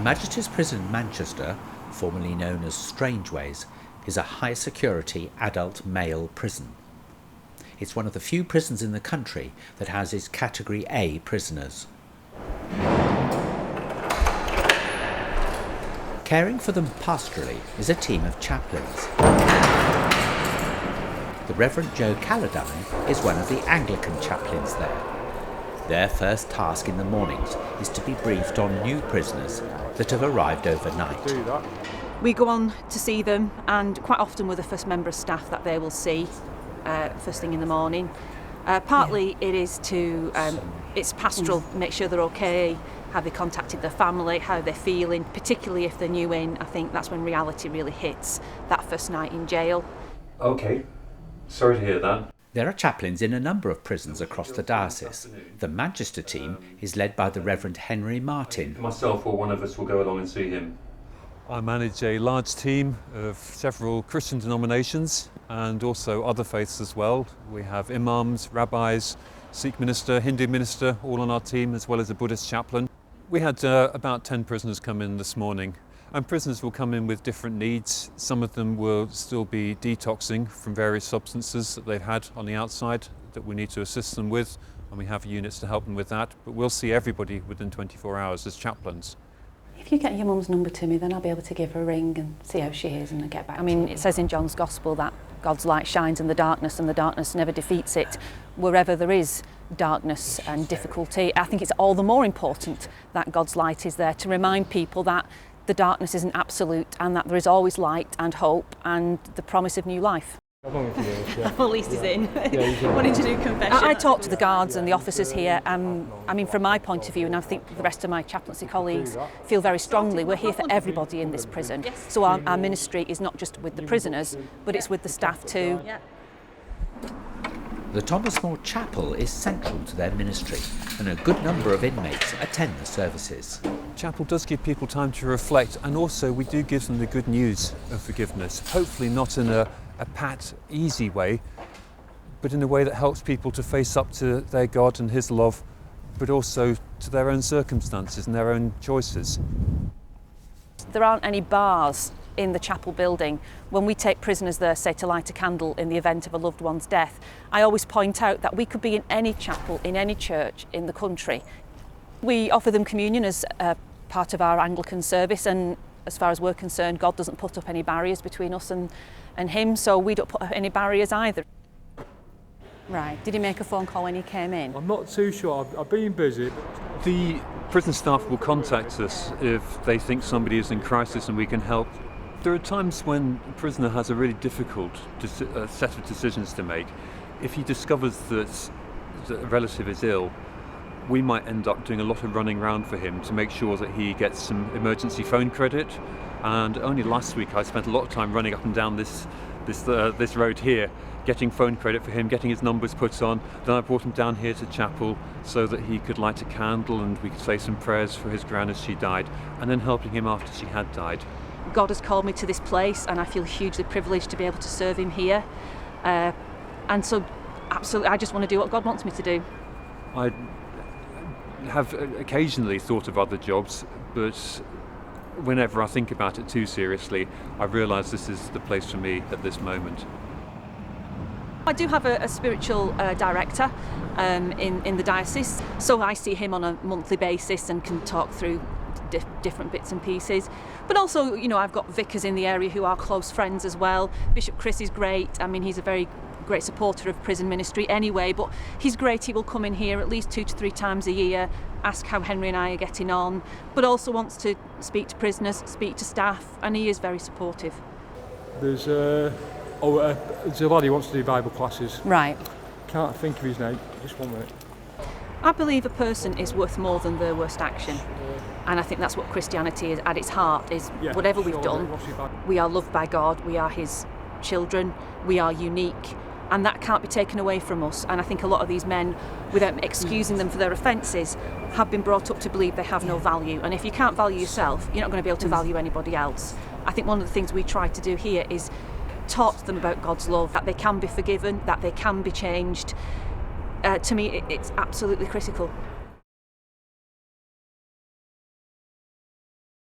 Majesty's Prison Manchester, formerly known as Strangeways, is a high-security adult male prison. It's one of the few prisons in the country that houses Category A prisoners. Caring for them pastorally is a team of chaplains. The Reverend Joe Calladine is one of the Anglican chaplains there. Their first task in the mornings is to be briefed on new prisoners that have arrived overnight. We go on to see them, and quite often we're the first member of staff that they will see first thing in the morning. Partly it is to, it's pastoral, make sure they're okay, have they contacted their family, how they're feeling, particularly if they're new in. I think that's when reality really hits, that first night in jail. Okay, sorry to hear that. There are chaplains in a number of prisons across the diocese. The Manchester team is led by the Reverend Henry Martin. Myself or one of us will go along and see him. I manage a large team of several Christian denominations and also other faiths as well. We have imams, rabbis, Sikh minister, Hindu minister, all on our team, as well as a Buddhist chaplain. We had about 10 prisoners come in this morning. And prisoners will come in with different needs. Some of them will still be detoxing from various substances that they've had on the outside that we need to assist them with, and we have units to help them with that. But we'll see everybody within 24 hours as chaplains. If you get your mum's number to me, then I'll be able to give her a ring and see how she is and get back. I mean, it says in John's Gospel that God's light shines in the darkness and the darkness never defeats it. Wherever there is darkness and difficulty, I think it's all the more important that God's light is there to remind people that the darkness isn't absolute and that there is always light and hope and the promise of new life. At least he's in. Wanting to do confession. I talk to the guards and the officers here. I mean, from my point of view, and I think the rest of my chaplaincy colleagues feel very strongly, we're here for everybody in this prison. So our ministry is not just with the prisoners, but it's with the staff too. The Thomas More Chapel is central to their ministry, and a good number of inmates attend the services. Chapel does give people time to reflect, and also we do give them the good news of forgiveness, hopefully not in a pat, easy way, but in a way that helps people to face up to their God and his love, but also to their own circumstances and their own choices. There aren't any bars in the chapel building. When we take prisoners there, say to light a candle in the event of a loved one's death, I always point out that we could be in any chapel, in any church in the country. We offer them communion as part of our Anglican service, and as far as we're concerned, God doesn't put up any barriers between us and him, so we don't put up any barriers either. Right, did he make a phone call when he came in? I'm not too sure, I've been busy. The prison staff will contact us if they think somebody is in crisis and we can help. There are times when a prisoner has a really difficult set of decisions to make. If he discovers that a relative is ill, we might end up doing a lot of running around for him to make sure that he gets some emergency phone credit. And only last week I spent a lot of time running up and down this road here, getting phone credit for him, getting his numbers put on. Then I brought him down here to chapel so that he could light a candle and we could say some prayers for his gran as she died, and then helping him after she had died. God has called me to this place and I feel hugely privileged to be able to serve him here. And so, absolutely, I just want to do what God wants me to do. I have occasionally thought of other jobs, but whenever I think about it too seriously, I realise this is the place for me at this moment. I do have a spiritual director in the diocese, so I see him on a monthly basis and can talk through different bits and pieces. But also, you know, I've got vicars in the area who are close friends as well. Bishop Chris is great. I mean, he's a very great supporter of prison ministry anyway, but he's great. He will come in here at least 2 to 3 times a year, ask how Henry and I are getting on, but also wants to speak to prisoners, speak to staff, and he is very supportive. There's a lad who wants to do Bible classes. Right. Can't think of his name, just 1 minute. I believe a person is worth more than their worst action. And I think that's what Christianity is at its heart, is whatever we've done, we are loved by God, we are his children, we are unique, and that can't be taken away from us. And I think a lot of these men, without excusing them for their offences, have been brought up to believe they have no value. And if you can't value yourself, you're not going to be able to value anybody else. I think one of the things we try to do here is talk to them about God's love, that they can be forgiven, that they can be changed. To me, it's absolutely critical.